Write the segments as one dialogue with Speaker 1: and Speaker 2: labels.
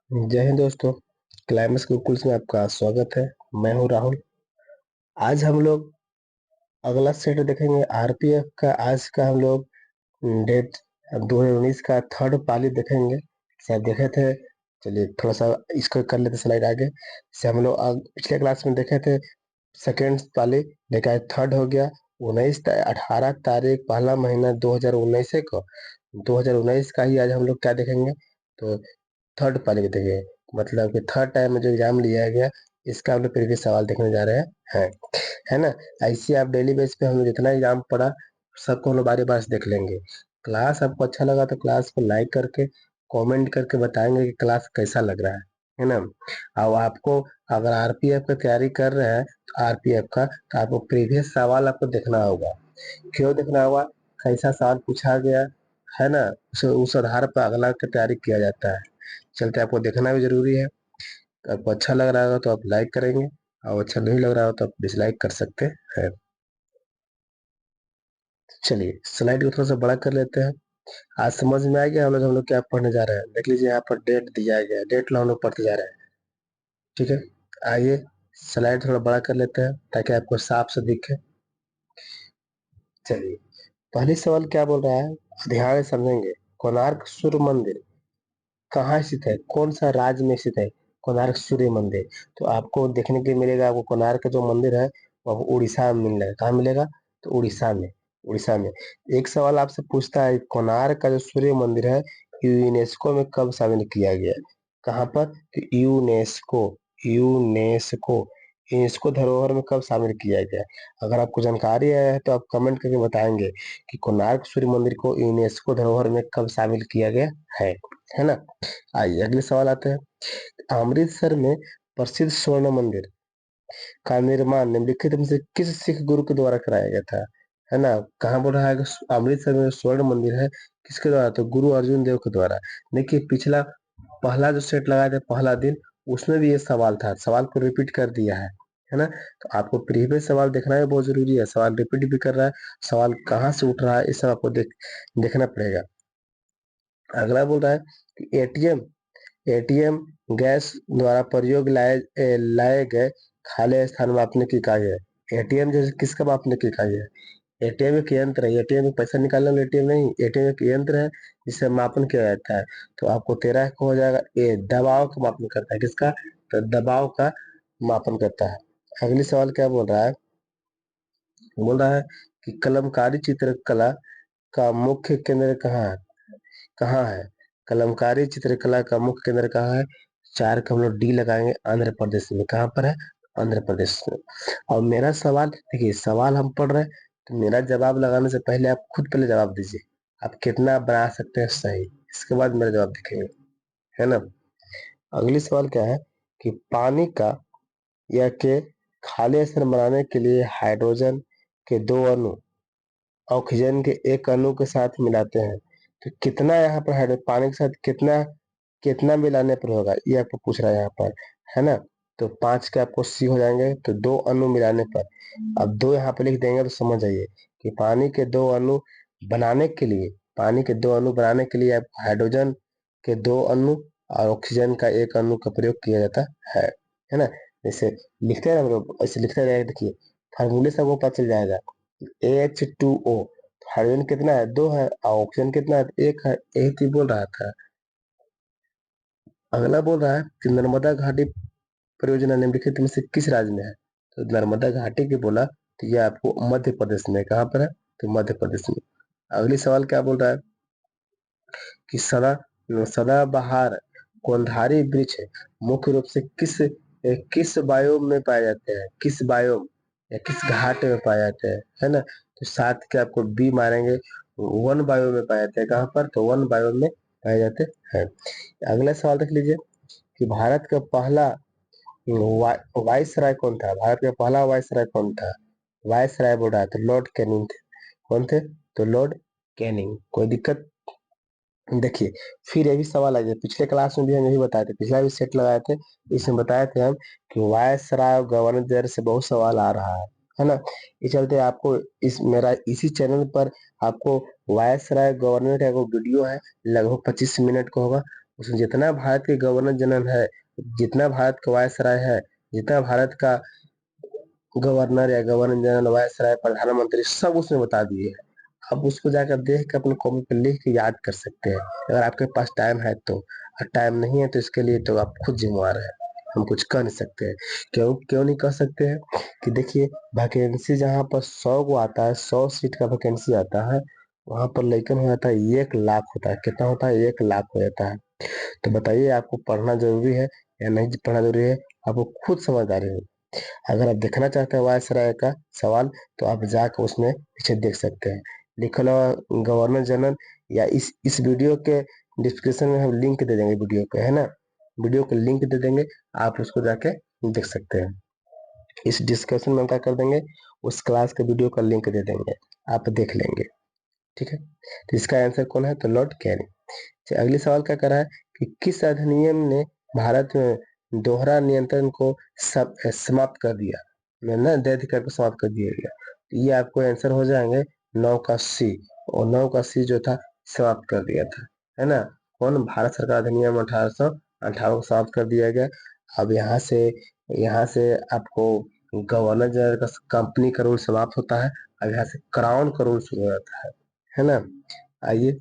Speaker 1: जय हिंद दोस्तों। क्लाइमेक्स गुरुकुल्स में आपका स्वागत है। मैं हूं राहुल। आज हम लोग अगला सेट देखेंगे आरपीएफ का। आज का हम लोग डेट 2019 का थर्ड पाली देखेंगे। शायद देखे थे। चलिए थोड़ा सा इसको कर लेते स्लाइड आगे से। हम लोग पिछले क्लास में देखे थे सेकेंड पाली, लेकिन आज थर्ड हो गया। 18 तारीख पहला महीना 2019 को 2019 का ही आज हम लोग क्या देखेंगे, तो थर्ड पाली में देंगे। मतलब कि थर्ड टाइम में जो एग्जाम लिया गया, इसका हम लोग प्रीवियस सवाल देखने जा रहे हैं, है ना। ऐसे आप डेली बेस पे हम लोग जितना एग्जाम पढ़ा सबको हम लोग बारी बार से देख लेंगे। क्लास आपको अच्छा लगा तो क्लास को लाइक करके कमेंट करके बताएंगे कि क्लास कैसा लग रहा है ना। और आपको अगर आरपीएफ की तैयारी कर रहे हैं तो आरपीएफ का, तो आपको प्रीवियस सवाल आपको देखना होगा। क्यों देखना होगा? कैसा सवाल पूछा गया है ना, उस आधार पर अगला की तैयारी किया जाता है। चलते आपको देखना भी जरूरी है। तो आपको अच्छा लग रहा होगा तो आप लाइक करेंगे, और अच्छा नहीं लग रहा हो तो आप डिसलाइक कर सकते हैं। चलिए स्लाइड को थोड़ा सा बड़ा कर लेते हैं। आज समझ में आ गया हम लोग क्या पढ़ने जा रहे हैं। देख लीजिए यहाँ पर डेट दिया गया है, डेट हम लोग पढ़ते जा रहे हैं। ठीक है, आइए स्लाइड थोड़ा बड़ा कर लेते हैं ताकि आपको साफ से दिखे। चलिए पहली सवाल क्या बोल रहा है, ध्यान से समझेंगे। कोणार्क सूर्य मंदिर कहाँ स्थित है, कौन सा राज्य में स्थित है? कोणार्क सूर्य मंदिर। तो आपको देखने के मिलेगा, आपको कोणार्क का जो मंदिर है वो उड़ीसा में मिलेगा। कहाँ मिलेगा? तो उड़ीसा में। उड़ीसा में। एक सवाल आपसे पूछता है, कोणार्क का जो सूर्य मंदिर है यूनेस्को में कब शामिल किया गया? कहाँ पर? तो यूनेस्को। यूनेस्को यूनेस्को धरोहर में कब शामिल किया गया? अगर आपको जानकारी है तो आप कमेंट करके बताएंगे कि कोणार्क सूर्य मंदिर को यूनेस्को धरोहर में कब शामिल किया गया है ना। आइए अगले सवाल आते हैं। अमृतसर में प्रसिद्ध स्वर्ण मंदिर का निर्माण निम्नलिखित में से किस सिख गुरु के द्वारा कराया गया था? है ना। कहाँ बोल रहा है कि अमृतसर में स्वर्ण मंदिर है, किसके द्वारा? तो गुरु अर्जुन देव के द्वारा। देखिए पिछला पहला जो सेट लगाए थे पहला दिन, उसमें भी ये सवाल था, सवाल को रिपीट कर दिया है ना। तो आपको प्रीवियस सवाल देखना भी बहुत जरूरी है। सवाल रिपीट भी कर रहा है, सवाल कहाँ से उठ रहा है, इस सब आपको देखना पड़ेगा। अगला बोल रहा है कि एटीएम गैस द्वारा प्रयोग लाए गए खाली स्थान मापने की इकाई है। एटीएम जैसे किसका मापने की इकाई है? एटीएम एक यंत्र है। एटीएम में पैसा निकालने वाला एटीएम नहीं, एटीएम एक यंत्र है जिससे मापन किया जाता है। तो आपको 13 को हो जाएगा। ए दबाव का मापन करता है, किसका? तो दबाव का मापन करता है। अगली सवाल क्या बोल रहा है? बोल रहा है कि कलमकारी चित्रकला का मुख्य केंद्र कहाँ है? कलमकारी चित्रकला का मुख्य केंद्र कहाँ है? 4 का हम लोग डी लगाएंगे, आंध्र प्रदेश में। कहाँ पर है? आंध्र प्रदेश में। और मेरा सवाल देखिए, सवाल हम पढ़ रहे हैं तो मेरा जवाब लगाने से पहले आप खुद पहले जवाब दीजिए। आप कितना बना सकते हैं सही, इसके बाद मेरा जवाब देखेंगे, है ना। अगली सवाल क्या है कि पानी का या के खाली स्थान बनाने के लिए हाइड्रोजन के दो अणु ऑक्सीजन के एक अणु के साथ मिलाते हैं, तो कितना यहाँ पर पानी के साथ कितना कितना मिलाने पर होगा, ये आपको पूछ रहा है यहाँ पर, है ना। तो 5 के आपको सी हो जाएंगे, तो दो अणु मिलाने पर। अब दो यहाँ पे लिख देंगे तो समझ जाइए कि पानी के दो अणु बनाने के लिए आप हाइड्रोजन के दो अणु और ऑक्सीजन का एक अणु का प्रयोग किया जाता है ना। जैसे लिखते हैं हम लोग, ऐसे लिखते रहेगा, देखिए फार्मूले से आपको पता चल जाएगा। H2O, हाइड्रोजन कितना है? दो है, और ऑक्सीजन कितना है? एक है। यही चीज बोल रहा था। अगला बोल रहा है कि नर्मदा घाटी परियोजना निम्नलिखित में से किस राज्य में है? तो नर्मदा घाटी की बोला तो ये आपको मध्य प्रदेश में। कहाँ पर है? तो मध्य प्रदेश में। अगली सवाल क्या बोल रहा है कि सदाबहार कौनधारी वृक्ष मुख्य रूप से किस बायोम में पाए जाते हैं? किस बायोम या किस घाट में पाए जाते हैं, है ना। तो 7 के आपको बी मारेंगे। वन बायो में पाए जाते हैं। कहाँ पर? तो वन बायो में पाए जाते हैं। अगला सवाल देख लीजिए कि भारत का पहला वाइसराय कौन था? भारत का पहला वाइसराय कौन था? वाइसराय बोल रहा है तो लॉर्ड कैनिंग थे। कौन थे? तो लॉर्ड कैनिंग। कोई दिक्कत? देखिए फिर ये भी सवाल आ गया, पिछले क्लास में भी हम यही बताए थे, पिछला भी सेट लगाए थे, इसमें बताए थे हम कि वायसराय और गवर्नर जनरल से बहुत सवाल आ रहा है ना। इस चलते आपको मेरा इसी चैनल पर आपको वायसराय गवर्नर का एक वीडियो है, लगभग 25 मिनट का होगा, उसमें जितना भारत के गवर्नर जनरल है, जितना भारत का वायसराय है, जितना भारत का गवर्नर या गवर्नर जनरल, वायसराय, प्रधानमंत्री, सब उसने बता दिए है। आप उसको जाकर देख के अपने कॉपी पे लिख के याद कर सकते हैं, अगर आपके पास टाइम है तो। और टाइम नहीं है तो इसके लिए तो आप खुद जिम्मेवार है, हम कुछ कर नहीं सकते हैं। क्यों क्यों नहीं कर सकते हैं? कि देखिए, वैकेंसी जहाँ पर 100 को आता है, 100 सीट का वैकेंसी आता है, वहां पर लेकिन हो जाता है 1 लाख होता है। कितना होता है? 1 लाख हो जाता है। तो बताइए, आपको पढ़ना जरूरी है या नहीं पढ़ना जरूरी है? आपको खुद समझदारी हो। अगर आप देखना चाहते हैं वायसराय का सवाल, तो आप जाकर उसमें पीछे देख सकते हैं, लिखल गवर्नर जनरल। या इस वीडियो के डिस्क्रिप्शन में हम लिंक दे देंगे वीडियो के, है ना, वीडियो के लिंक दे देंगे, आप उसको जाके देख सकते हैं। इस डिस्कशन में हम क्या कर देंगे, उस क्लास के वीडियो का लिंक दे देंगे, आप देख लेंगे। ठीक है, तो इसका आंसर कौन है? तो लॉर्ड कैनिंग। अगले सवाल क्या कर रहा है कि किस अधिनियम ने भारत में दोहरा नियंत्रण को समाप्त कर दिया? ना दंडाधिकार को समाप्त कर दिया गया। तो ये आपको आंसर हो जाएंगे 9 का C। और 9 का C जो था, समाप्त कर दिया था, है ना। कौन? भारत सरकार अधिनियम 1858 को समाप्त कर दिया गया। अब यहाँ से आपको गवर्नर जनरल का कंपनी का रूल समाप्त होता है। अब यहाँ से क्राउन का रूल शुरू हो जाता है ना। आइए,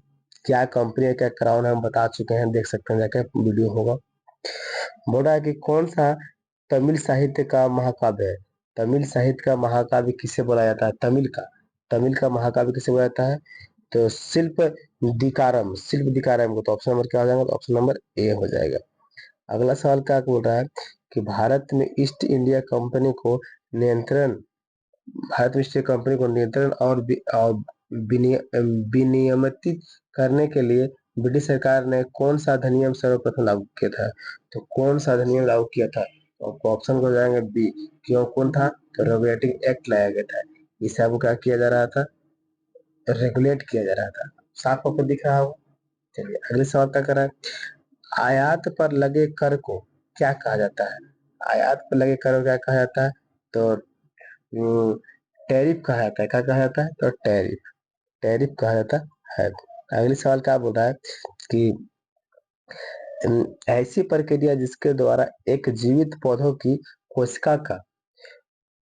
Speaker 1: क्या कंपनी है क्या क्राउन है हम बता चुके हैं, देख सकते हैं जाके, वीडियो होगा। बोल रहा है कि कौन सा तमिल साहित्य का महाकाव्य है? तमिल साहित्य का महाकाव्य किसे बोला जाता है? तमिल का महाकाव्य किसे बोला जाता है? तो शिल्प दिकारम को। तो ऑप्शन नंबर क्या हो जाएगा? तो ऑप्शन नंबर ए हो जाएगा। अगला सवाल क्या बोल रहा है कि नियंत्रण भारत में ईस्ट कंपनी को नियंत्रण और विनियमित करने के लिए ब्रिटिश सरकार ने कौन सा अधिनियम सर्वप्रथम लागू किया था? तो कौन सा अधिनियम लागू किया था? तो ऑप्शन को जाएंगे बी। क्यों कौन था? तो रेगुलेटिंग एक्ट लाया गया था। इसे आपको क्या किया जा रहा था? रेगुलेट किया जा रहा था। साफ आपको दिख रहा होगा। चलिए, अगले सवाल क्या कर रहा है? आयात पर लगे कर को क्या कहा जाता है? आयात पर लगे कर को क्या कहा जाता है? तो टैरिफ कहा जाता है। क्या कहा जाता है? तो टैरिफ, टैरिफ कहा जाता है। अगले सवाल क्या बोल रहा है कि ऐसी प्रक्रिया जिसके द्वारा एक जीवित पौधों की कोशिका का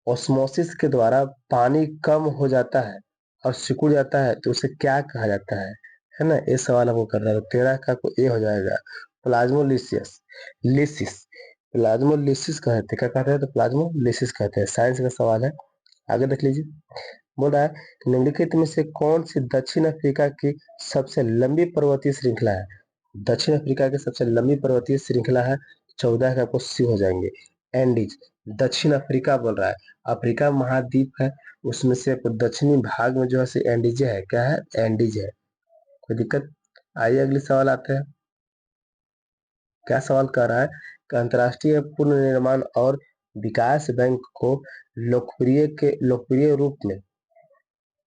Speaker 1: ऑस्मोसिस के द्वारा पानी कम हो जाता है और सिकुड़ जाता है, तो उसे क्या कहा जाता है ना। ये सवाल हमको कर रहा है। 13 का को ए हो जाएगा, प्लाज्मोलिसिस। लिसिस, प्लाज्मोलिसिस कहते हैं। क्या कहते हैं? तो प्लाज्मोलिसिस कहते हैं। साइंस का सवाल है, आगे देख लीजिए। बोल रहा है कि निम्नलिखित में से कौन सी दक्षिण अफ्रीका की सबसे लंबी पर्वतीय श्रृंखला है? दक्षिण अफ्रीका की सबसे लंबी पर्वतीय श्रृंखला है। 14 का आपको सी हो जाएंगे, एंडीज। दक्षिण अफ्रीका बोल रहा है, अफ्रीका महाद्वीप है, उसमें से दक्षिणी भाग में जो है एंडीज है। क्या है? एंडीज है। कोई दिक्कत? आइए अगले सवाल आते हैं। क्या सवाल कर रहा है कि अंतर्राष्ट्रीय पुनर्निर्माण और विकास बैंक को लोकप्रिय रूप में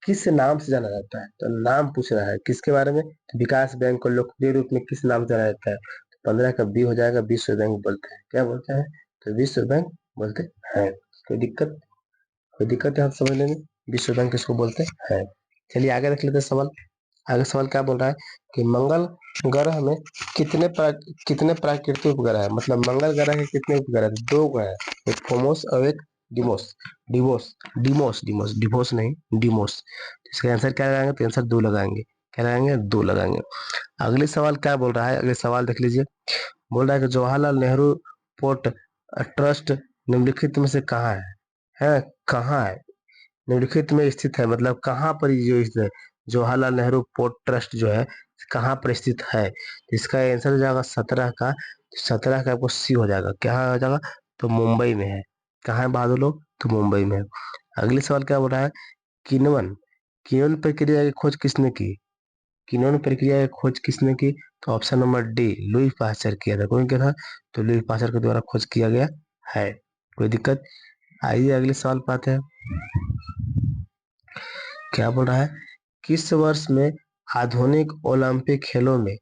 Speaker 1: किस नाम से जाना जाता है? तो नाम पूछ रहा है किसके बारे में? तो विकास बैंक को लोकप्रिय रूप में किस नाम से जाना जाता है? तो 15 का बी हो जाएगा, विश्व बैंक बोलते हैं। क्या बोलते हैं? तो विश्व बैंक बोलते हैं। कोई दिक्कत है आप समझ लेंगे विश्व बैंक किसको बोलते हैं। चलिए आगे देख लेते हैं सवाल। आगे सवाल क्या बोल रहा है कि मंगल ग्रह में कितने प्राकृतिक उपग्रह है? मतलब मंगल ग्रह के कितने उपग्रह है? 2 ग्रह है, एक फोमोस और एक डिमोस। डिवोस नहीं, डिमोस। इसका आंसर क्या लगाएंगे? तो आंसर 2 लगाएंगे। क्या लगाएंगे? 2 लगाएंगे। अगले सवाल क्या बोल रहा है? अगले सवाल देख लीजिए। बोल रहा है कि जवाहरलाल नेहरू पोर्ट ट्रस्ट निम्नलिखित में से कहाँ है? कहाँ है? निम्नलिखित में स्थित है, मतलब कहाँ पर ये जो स्थित है? जवाहरलाल नेहरू पोर्ट ट्रस्ट जो है कहाँ पर स्थित है? इसका आंसर हो जाएगा 17 का आपको सी हो जाएगा। क्या हो जाएगा? तो मुंबई में है। कहाँ है बहादुर लोग? तो मुंबई में है। अगले सवाल क्या बोल रहा है? किण्वन किण्वन प्रक्रिया की खोज किसने की? किण्वन प्रक्रिया की खोज किसने की? तो option number D, Louis Pasteur किया था। कौन किया था? तो लुई पाश्चर के द्वारा खोज किया गया है। कोई दिक्कत? आइए अगले सवाल पे आते हैं। क्या बोल रहा है? किस वर्ष में आधुनिक ओलंपिक खेलों में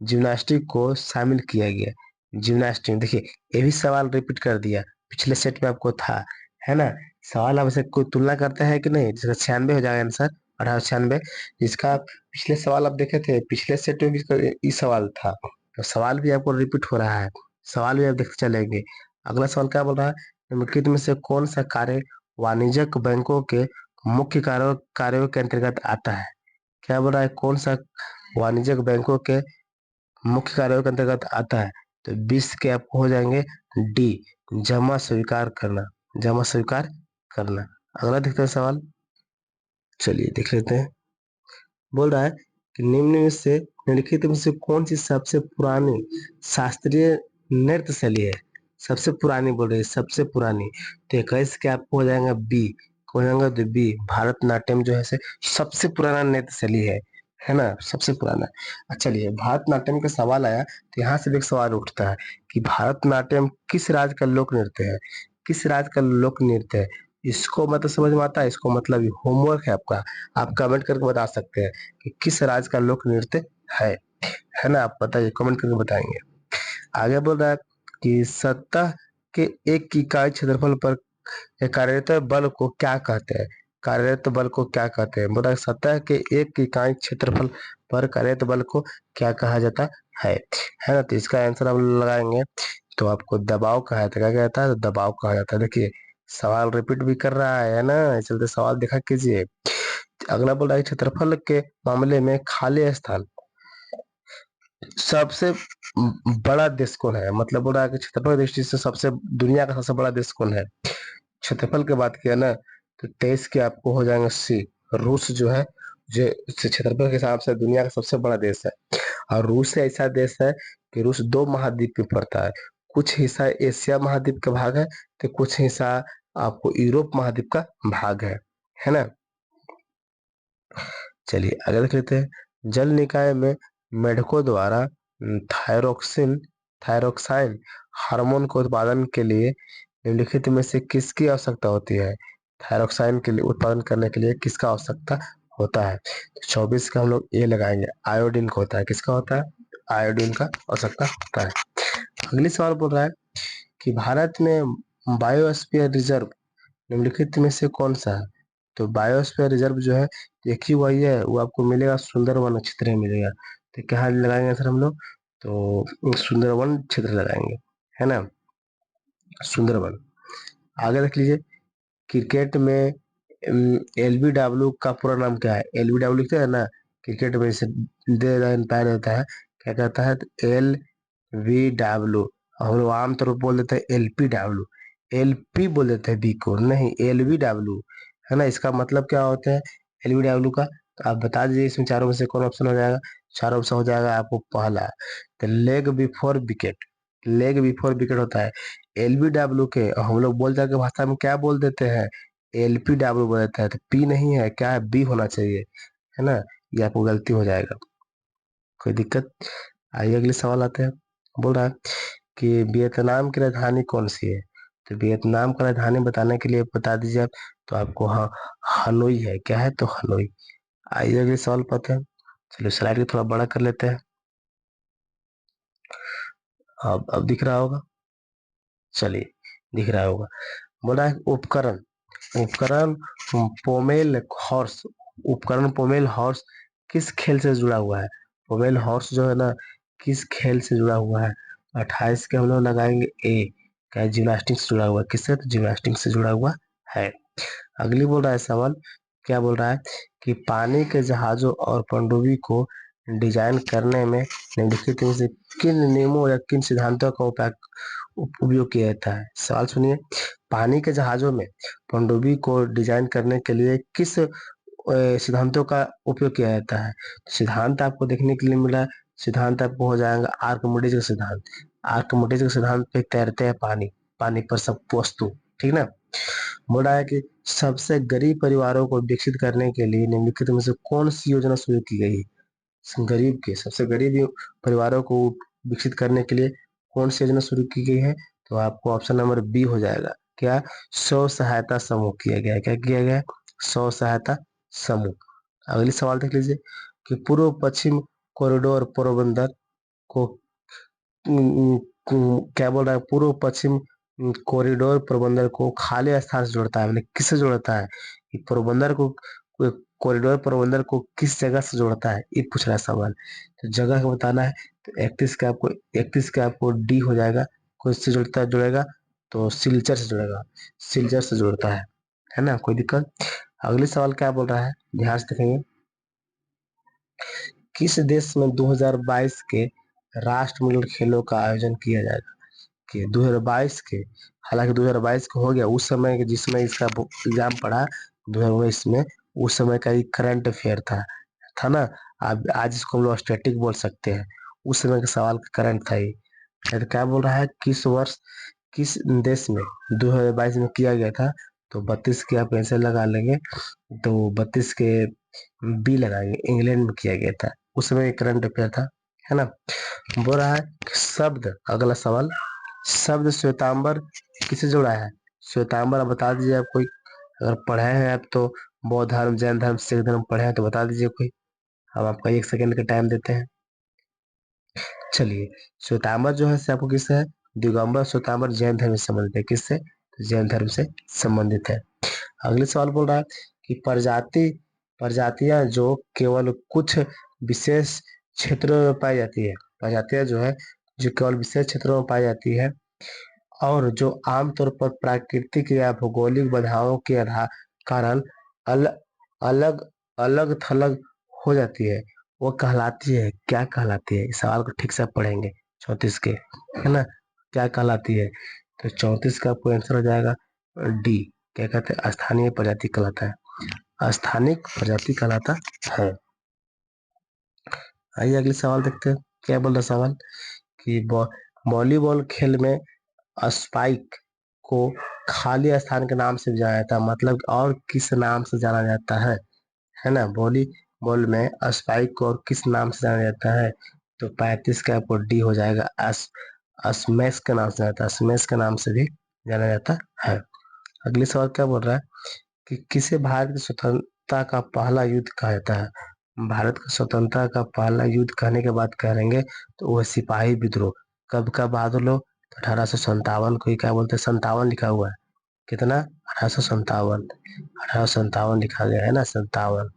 Speaker 1: जिम्नास्टिक को शामिल किया गया? जिम्नास्टिक, देखिए ये भी सवाल रिपीट कर दिया, पिछले सेट में आपको था, है ना। सवाल आपसे कोई तुलना करता है कि नहीं? जिसका 96 हो जाएगा आंसर, 1896। जिसका पिछले सवाल आप देखे थे, पिछले सेट में भी ये सवाल था, तो सवाल भी आपको रिपीट हो रहा है, सवाल भी आप देखते चलेंगे। अगला सवाल क्या बोल रहा है, निम्नलिखित में से कौन सा कार्य वाणिज्यिक बैंकों के मुख्य कार्यों के अंतर्गत आता है। क्या बोल रहा है, कौन सा वाणिज्यिक बैंकों के मुख्य कार्यों के अंतर्गत आता है। तो 20 के आपको हो जाएंगे डी, जमा स्वीकार करना, जमा स्वीकार करना। अगला देखते हैं सवाल, चलिए देख लेते हैं। बोल रहा है कि निम्नलिखित में से कौन सी सबसे पुरानी शास्त्रीय नृत्य शैली है। सबसे पुरानी बोल रही है, सबसे पुरानी। तो 21 के आपको हो जाएगा बी, हो जाएगा तो बी, भारतनाट्यम जो है से सबसे पुराना नृत्य शैली है ना, सबसे पुराना। अच्छा चलिए, भारतनाट्यम का सवाल आया तो यहाँ से भी एक सवाल उठता है कि भारतनाट्यम किस राज्य का लोक नृत्य है, किस राज्य का लोक नृत्य है। इसको मतलब समझ में आता है, इसको मतलब होमवर्क है आपका, आप कमेंट करके बता सकते हैं कि किस राज्य का लोक नृत्य है है ना, आप बताइए, कमेंट करके बताएंगे। आगे बोल रहा है कि सतह के एक इकाई क्षेत्रफल पर कार्यरत बल को क्या कहते हैं। कार्यरत बल को क्या कहते हैं, बोल रहा है सतह के एक इकाई क्षेत्रफल पर कार्यरत बल को क्या कहा जाता है ना। तो इसका आंसर हम लगाएंगे तो आपको दबाव कहा जाता है। क्या कहता है, तो दबाव कहा जाता है। देखिए सवाल रिपीट भी कर रहा है ना, इस चलते सवाल देखा कीजिए। अगला बोल रहा है क्षेत्रफल के मामले में खाली स्थान सबसे बड़ा देश कौन है। मतलब बोल रहा है कि क्षेत्रफल की दृष्टि से सबसे, दुनिया का सबसे बड़ा देश कौन है। क्षेत्रफल की बात किया ना, तो 23 के आपको हो जाएंगे सी, रूस जो है, जो क्षेत्रफल के हिसाब से दुनिया का सबसे बड़ा देश है। और रूस ऐसा देश है कि रूस 2 महाद्वीप पे पड़ता है। कुछ हिस्सा एशिया महाद्वीप का भाग है, तो कुछ हिस्सा आपको यूरोप महाद्वीप का भाग है ना। चलिए आगे देख लेते हैं। जल निकाय में मेढकों द्वारा थायरोक्सिन थायरोक्साइन हार्मोन के उत्पादन के लिए निम्नलिखित में से किसकी आवश्यकता होती है। थायरोक्साइन के लिए उत्पादन करने के लिए किसका आवश्यकता होता है। तो 24 का हम लोग ये लगाएंगे, आयोडीन का होता है। किसका होता है, आयोडीन का आवश्यकता होता है। अगली सवाल बोल रहा है कि भारत में बायोस्फीयर रिजर्व निम्नलिखित में से कौन सा है। तो बायोस्फीयर रिजर्व जो है, एक ही वही है, वो आपको मिलेगा सुंदरवन क्षेत्र में मिलेगा। तो क्या लगाएंगे सर हम लोग, तो सुंदरवन क्षेत्र लगाएंगे, है ना, सुंदरवन। आगे देख लीजिए, क्रिकेट में एलबीडब्ल्यू का पूरा नाम क्या है। एलबीडब्ल्यू लिखते हैं ना, क्रिकेट में से दे एम्पायर होता है, क्या कहता है, LBW। हम लोग आमतौर पर बोल देते हैं LPW, LP बोल देते हैं बी को, नहीं LBW, है ना। इसका मतलब क्या होता है LBW का, तो आप बता दीजिए इसमें चारों में से कौन ऑप्शन हो जाएगा। चारों ऑप्शन हो जाएगा आपको पहला, तो leg before wicket, leg before wicket होता है। LBW के हम लोग बोल जाके भाषा में क्या बोल देते हैं, LPW बोल देता है। तो पी नहीं है, क्या है, बी होना चाहिए, है ना। ये आपको गलती हो जाएगा, कोई दिक्कत। आइए अगले सवाल आते हैं। बोल रहा है कि वियतनाम की राजधानी कौन सी है। तो वियतनाम का राजधानी बताने के लिए बता दीजिए आप। तो आपको हाँ, हनोई है। क्या है, तो हनोई। आइए अगले सवाल पाते हैं। चलिए स्लाइड को थोड़ा बड़ा कर लेते हैं, अब दिख रहा होगा, चलिए दिख रहा होगा। बोला है उपकरण, उपकरण पोमेल हॉर्स, उपकरण पोमेल हॉर्स किस खेल से जुड़ा हुआ है। पोमेल हॉर्स जो है ना, किस खेल से जुड़ा हुआ है। 28 के हम लोग लगाएंगे ए, क्या जिम्नास्टिक से जुड़ा हुआ है। किससे, तो जिम्नास्टिक से जुड़ा हुआ है। अगली बोल रहा है सवाल, क्या बोल रहा है कि पानी के जहाजों और पनडुब्बी को डिजाइन करने में निम्नलिखित में से किन नियमों या किन सिद्धांतों का उपयोग किया जाता है। सवाल सुनिए, पानी के जहाजों में पनडुब्बी को डिजाइन करने के लिए किस सिद्धांतों का उपयोग किया जाता है। सिद्धांत आपको देखने के लिए मिला, सिद्धांत आपको हो जाएगा आर्किमिडीज का सिद्धांत। आर्किमिडीज के सिद्धांत पे तैरते हैं पानी, पानी पर सब वस्तु, ठीक ना। बोला है कि सबसे गरीब परिवारों को विकसित करने के लिए निम्नलिखित में से कौन सी योजना शुरू की गई है। गरीब के, सबसे गरीब परिवारों को विकसित करने के लिए कौन सी योजना शुरू की गई है। तो आपको ऑप्शन नंबर बी हो जाएगा, क्या, स्व सहायता समूह किया गया है। क्या किया गया है, स्व सहायता समूह। अगली सवाल देख लीजिए कि पूर्व पश्चिम कॉरिडोर पोरबंदर को क्या बोल रहा है, पूर्व पश्चिम कॉरिडोर पोरबंदर को खाली स्थान से जोड़ता है, मतलब किससे जोड़ता है। ये पोरबंदर को, कॉरिडोर पोरबंदर को किस जगह से जोड़ता है, ये पूछ रहा है सवाल। तो जगह बताना है, तो 31 का आपको डी हो जाएगा। कोई से जुड़ेगा तो सिलचर से जुड़ेगा, सिलचर से जुड़ता है ना, कोई दिक्कत। अगले सवाल क्या बोल रहा है, ध्यान से देखेंगे। किस देश में 2022 के राष्ट्रमंडल खेलों का आयोजन किया जाएगा? कि 2022 के, हालांकि 2022 का हो गया, उस समय के जिसमें इसका एग्जाम पड़ा 2022 में, उस समय का ही करंट अफेयर था ना। अब आज इसको हम लोग स्टैटिक बोल सकते हैं, उस समय का सवाल का करंट था ये। तो क्या बोल रहा है, किस वर्ष किस देश में 2022 में किया गया था? तो 32 के आप ऐसे लगा लेंगे, तो 32 के बी लगाएंगे, इंग्लैंड में किया गया था, उस समय करंट अफेयर था, है ना। बोल रहा है शब्द, अगला सवाल, शब्द श्वेतांबर किसे जोड़ा है? श्वेतांबर आप बता दीजिए, आप कोई अगर पढ़े हैं आप तो, बौद्ध धर्म, जैन धर्म, सिख धर्म पढ़े हैं तो बता दीजिए कोई, हम आपका 1 सेकंड का टाइम देते हैं। चलिए, श्वेतांबर जो है आपको किससे है? दिगंबर श्वेतांबर जैन धर्म से संबंधित है, किससे? तो जैन धर्म से संबंधित है। अगले सवाल बोल रहा है कि प्रजातियां जो केवल कुछ विशेष क्षेत्रों में पाई जाती है, प्रजातियां जो है जो केवल विशेष क्षेत्रों में पाई जाती है और जो आमतौर पर प्राकृतिक या भौगोलिक बाधाओं के आधार कारण अल, अलग अलग थलग हो जाती है, वो कहलाती है, क्या कहलाती है? इस सवाल को ठीक से पढ़ेंगे 34 के, है ना। क्या कहलाती है? तो 34 का आपको आंसर हो जाएगा डी, क्या कहते हैं? स्थानीय प्रजाति कहलाता है, स्थानिक प्रजाति कहलाता है। आइए अगले सवाल देखते हैं, क्या बोल रहा सवाल कि वॉलीबॉल खेल में स्पाइक को खाली स्थान के नाम से भी जाना जाता है, मतलब और किस नाम से जाना जाता है ना। वॉलीबॉल में स्पाइक को और किस नाम से जाना जाता है? तो 35 का आपको डी हो जाएगा, स्मैश के नाम से जाता है, स्मैश के नाम से भी जाना जाता है। अगले सवाल क्या बोल रहा है कि किसे भारत की स्वतंत्रता का पहला युद्ध कहा जाता है? भारत की स्वतंत्रता का पहला युद्ध कहने के बाद कहेंगे तो वह सिपाही विद्रोह कब का बहादुर लोग? 1857 को ही क्या बोलते हैं, 57 लिखा हुआ है, कितना? 1857, 1857 लिखा गया है ना, 57,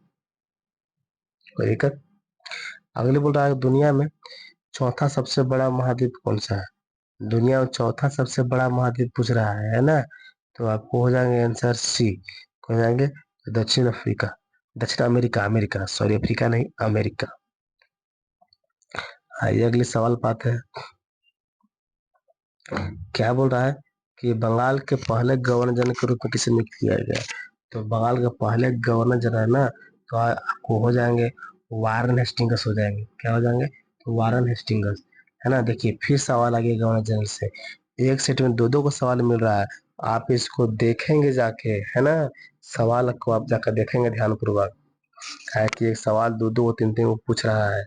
Speaker 1: कोई दिक्कत। अगले बोल रहा है दुनिया में चौथा सबसे बड़ा महाद्वीप कौन सा है? दुनिया में चौथा सबसे बड़ा महाद्वीप पूछ रहा है ना। तो आपको हो जाएंगे आंसर सी, हो जाएंगे दक्षिण अफ्रीका, दक्षिण अमेरिका, अमेरिका सॉरी, अफ्रीका नहीं, अमेरिका। आइए अगले सवाल पाते हैं, क्या बोल रहा है कि बंगाल के पहले गवर्नर जनरल के रूप में किसे नियुक्त किया गया? तो बंगाल के पहले गवर्नर जनरल ना, तो आपको हो जाएंगे वारन हेस्टिंग्स हो जाएंगे, क्या हो जाएंगे? तो वारन हेस्टिंग्स, है ना। देखिए फिर सवाल आ गया गवर्नर जनरल से, एक सेट में दो दो को सवाल मिल रहा है, आप इसको देखेंगे जाके, है ना। सवाल को आप जाकर देखेंगे ध्यानपूर्वक, है कि एक सवाल दो दो तीन तीन को पूछ रहा है,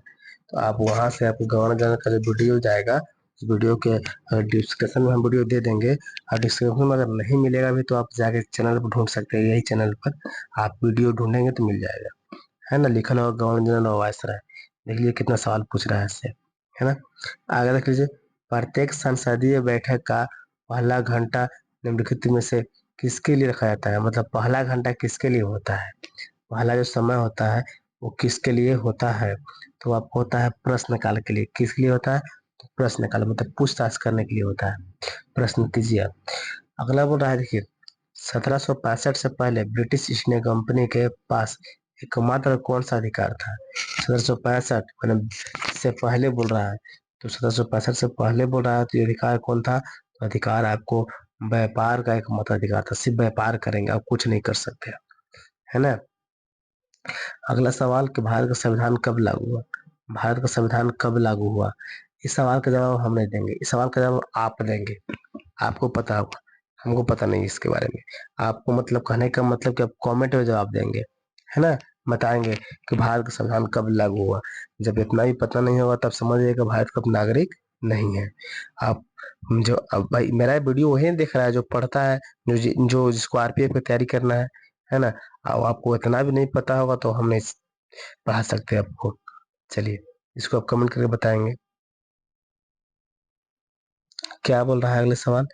Speaker 1: तो आप वहां से आपको गवर्नर जनरल का जो वीडियो जाएगा, उस वीडियो के डिस्क्रिप्शन में हम वीडियो दे देंगे, और डिस्क्रिप्शन में अगर नहीं मिलेगा भी तो आप जाके चैनल पर ढूंढ सकते हैं, यही चैनल पर आप वीडियो ढूंढेंगे तो मिल जाएगा, है ना। लिखा होगा गवर्नर जनरल वायसराय, देख लीजिए कितना सवाल पूछ रहा है इससे, है ना। आगे देख लीजिए, प्रत्येक संसदीय बैठक का पहला घंटा निम्नलिखित में से किसके लिए रखा जाता है? मतलब पहला घंटा किसके लिए होता है, पहला जो समय होता है वो किसके लिए होता है? तो आपको होता है प्रश्न काल के लिए, किसके लिए होता है? तो प्रश्न काल मतलब पूछताछ करने के लिए होता है, प्रश्न कीजिए आप। अगला बोल रहा है, देखिए 1765 से पहले ब्रिटिश ईस्ट इंडिया कंपनी के पास एकमात्र कौन सा अधिकार था? 1765 मतलब से पहले बोल रहा है, तो 1765 से पहले बोल रहा है, तो ये अधिकार कौन था? तो अधिकार आपको व्यापार का एकमात्र अधिकार था, सिर्फ व्यापार करेंगे, आप कुछ नहीं कर सकते, है ना। अगला सवाल कि भारत का संविधान कब लागू हुआ? भारत का संविधान कब लागू हुआ? इस सवाल का जवाब हम नहीं देंगे, इस सवाल का जवाब आप देंगे, आपको पता होगा, हमको पता नहीं इसके बारे में। आपको मतलब कहने का मतलब कि आप कमेंट में जवाब देंगे, है ना, बताएंगे कि भारत का संविधान कब लागू हुआ। जब इतना ही पता नहीं होगा तब समझिएगा भारत का नागरिक नहीं है आप। जो अब भाई मेरा वीडियो वही देख रहा है जो पढ़ता है, जो जिसको आरपीएफ की तैयारी करना है ना। अब आपको इतना भी नहीं पता होगा तो हम नहीं पढ़ा सकते आपको। चलिए इसको आप कमेंट करके बताएंगे। क्या बोल रहा है अगले सवाल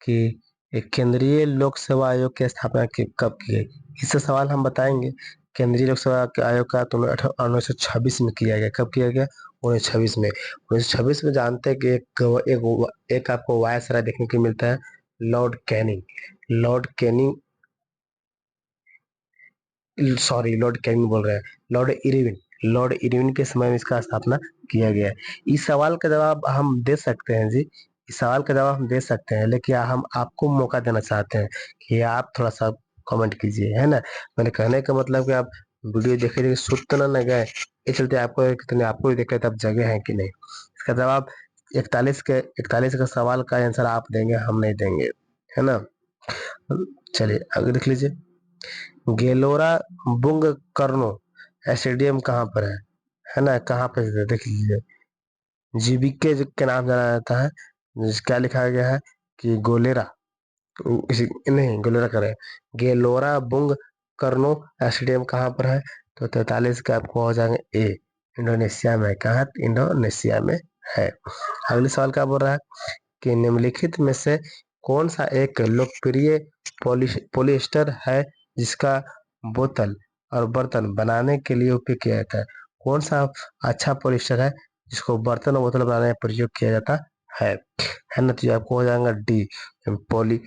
Speaker 1: कि एक केंद्रीय लोक सेवा आयोग की स्थापना कब की गई? इससे सवाल हम बताएंगे केंद्रीय लोक सेवा आयोग का तो 1926 में किया गया। कब किया गया? 1926 में। 1926 में जानते हैं कि एक आपको वायसराय देखने को मिलता है, Lord Canning. Lord Canning, sorry Lord Canning बोल रहे हैं, लॉर्ड इरविन। लॉर्ड इरविन के समय में इसका स्थापना किया गया है। इस सवाल का जवाब हम दे सकते हैं जी, इस सवाल का जवाब हम दे सकते हैं, लेकिन हम आपको मौका देना चाहते हैं कि आप थोड़ा सा कमेंट कीजिए, है ना। मैंने कहने का मतलब कि आप वीडियो देखे देखे सुत तो ना गए, इस चलते आपको कितने आपको भी देखे तब जगह है कि नहीं। इसका जवाब 41 का सवाल का आंसर आप देंगे, हम नहीं देंगे, है ना। चलिए आगे देख लीजिए। गेलोरा बुंग कर्नो स्टेडियम कहाँ पर है ना, कहाँ पे देख लीजिए। जीबीके के नाम जाना जाता है, क्या लिखा गया है कि गोलेरा, इसी नहीं गोलेरा करे, गेलोरा बुंग कर्नो स्टेडियम कहाँ पर है? तो 43 का आपको हो जाएंगे ए, इंडोनेशिया में। कहा? इंडोनेशिया में है। अगले सवाल क्या बोल रहा है कि निम्नलिखित में से कौन सा एक लोकप्रिय पॉलिएस्टर है जिसका बोतल और बर्तन बनाने के लिए उपयोग किया जाता है? कौन सा अच्छा पॉलिएस्टर है जिसको बर्तन और बोतल बनाने में प्रयोग किया जाता है ना। तो आपको हो जाएगा डी, पॉली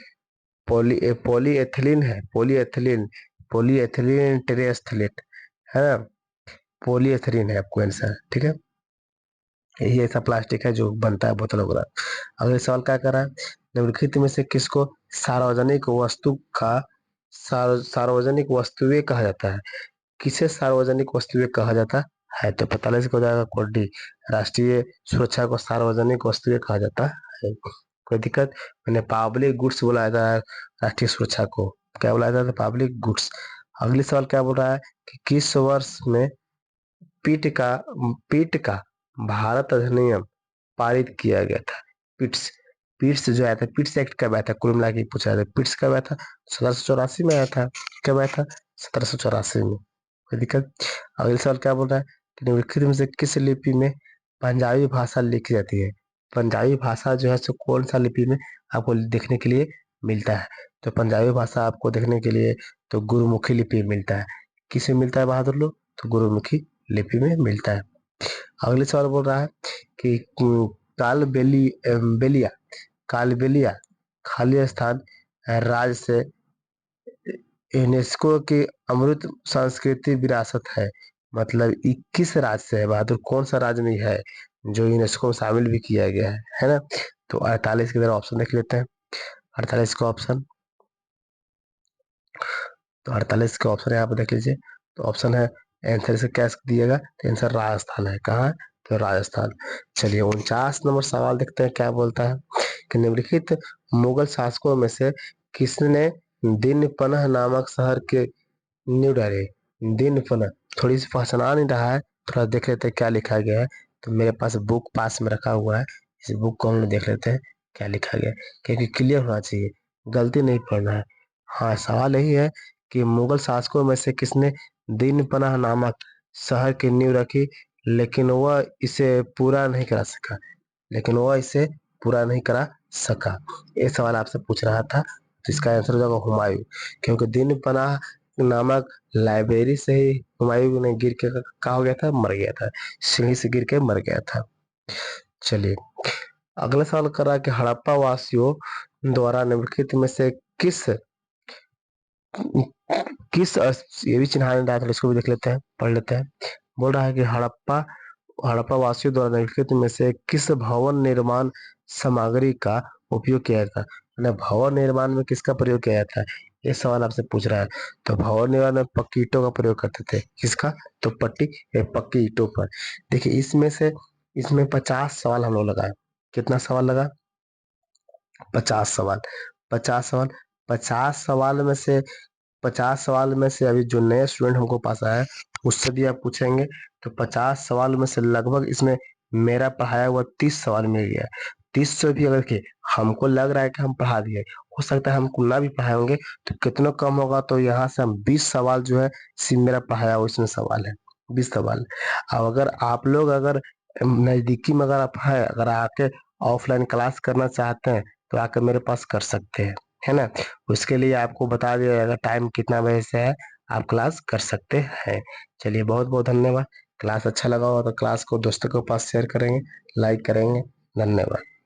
Speaker 1: पॉलीएथिलीन है, पॉलीएथिलीन टेरेस्थलेट है ना, पॉलीएथिलीन है आपको आंसर, ठीक है। यही ऐसा प्लास्टिक है जो बनता है बोतल वगैरह। अगले सवाल क्या कर रहा है, निम्नलिखित में से किसको सार्वजनिक वस्तु का सार्वजनिक वस्तुएं कहा जाता है? किसे सार्वजनिक वस्तुएं कहा जाता है? तो 45 को हो जाएगा कोड डी, राष्ट्रीय सुरक्षा को सार्वजनिक वस्तुएं कहा जाता है। कोई दिक्कत? मैंने पब्लिक गुड्स बोला जाता है, राष्ट्रीय सुरक्षा को क्या बोला जाता है? Public goods. अगले सवाल क्या बोल रहा है कि किस वर्ष में पीट का पीट का भारत अधिनियम पारित किया गया था? पिट्स पिट्स जो आया था, पिट्स एक्ट कब आया था? कुल मिला के पूछा था, पिट्स कब आया था? 1784 में आया था। कब आया था? 1784 में। कोई दिक्कत? अगले सवाल क्या बोल रहा है कि निम्नलिखित में से किस लिपि में पंजाबी भाषा लिखी जाती है? पंजाबी भाषा जो है सो कौन सा लिपि में आपको देखने के लिए मिलता है? तो पंजाबी भाषा आपको देखने के लिए तो गुरुमुखी लिपि में मिलता है। किस में मिलता है बहादुर लोग? तो गुरुमुखी लिपि में मिलता है। अगले सवाल बोल रहा है कि बेलिया कालबेलिया खाली स्थान राज्य से यूनेस्को की अमृत संस्कृति विरासत है, मतलब 21 राज्य से है बहादुर, कौन सा राज्य में है जो यूनेस्को में शामिल भी किया गया है ना। तो 48 की तरह ऑप्शन देख लेते हैं। 48 का ऑप्शन, तो 48 का ऑप्शन यहाँ पर देख लीजिए। तो ऑप्शन है, आंसर से क्या दिएगा? तो आंसर राजस्थान है। कहाँ है? तो राजस्थान। चलिए 49 नंबर सवाल देखते हैं क्या बोलता है कि निम्नलिखित मुगल शासकों में से किसने दिनपनह नामक शहर के न्यू डायरी, दिन फन, थोड़ी सी पहचाना नहीं रहा है, थोड़ा देख लेते हैं क्या लिखा गया है। तो मेरे पास बुक पास में रखा हुआ है, इस बुक को हम लोग देख लेते हैं क्या लिखा गया है, क्योंकि क्लियर होना चाहिए, गलती नहीं पढ़ना है। हाँ सवाल यही है कि मुगल शासकों में से किसने दिन पनाह नामक शहर की नींव रखी, लेकिन वह इसे पूरा नहीं करा सका, लेकिन वह इसे पूरा नहीं करा सका। ये सवाल आपसे पूछ रहा था, तो इसका आंसर हो जाएगा हुमायूं, क्योंकि दिन पनाह नामक लाइब्रेरी से ही हुमायूं ने गिर के कहा हो गया था, मर गया था, सीढ़ी से गिर के मर गया था। चलिए अगला सवाल कर रहा है कि हड़प्पा वासियों द्वारा निम्नलिखित में से किस किस ये भी चिन्हाने डाला था, इसको भी देख लेते हैं, पढ़ लेते हैं। बोल रहा है कि हड़प्पा वासियों द्वारा निम्नलिखित में से किस भवन निर्माण सामग्री का उपयोग किया जाता है? भवन निर्माण में किसका प्रयोग किया जाता है, ये सवाल आपसे पूछ रहा है। तो भवन निर्माण में पक्की ईंटों का प्रयोग करते थे। किसका? तो पक्की ईंटों पर। देखिए इसमें 50 सवाल हम लोग लगाए। कितना सवाल लगा? 50 सवाल। 50 सवाल। 50 सवाल में से अभी जो नए स्टूडेंट हमको पास आया है उससे भी आप पूछेंगे, तो 50 सवाल में से लगभग इसमें मेरा पढ़ाया हुआ 30 सवाल मिल गया। 30 से भी अगर के हमको लग रहा है कि हम पढ़ा दिए, हो सकता है हमको ना भी पढ़ाए होंगे, तो कितना कम होगा, तो यहाँ से हम 20 सवाल जो है सिर्फ मेरा पढ़ाया हुआ इसमें सवाल है, 20 सवाल। अब अगर आप लोग अगर नजदीकी में अगर आप है, अगर आके ऑफलाइन क्लास करना चाहते हैं तो आकर मेरे पास कर सकते हैं, है ना। उसके लिए आपको बता दिया जाएगा टाइम कितना बजे से है, आप क्लास कर सकते हैं। चलिए बहुत बहुत धन्यवाद। क्लास अच्छा लगा हो तो क्लास को दोस्तों के पास शेयर करेंगे, लाइक करेंगे। धन्यवाद।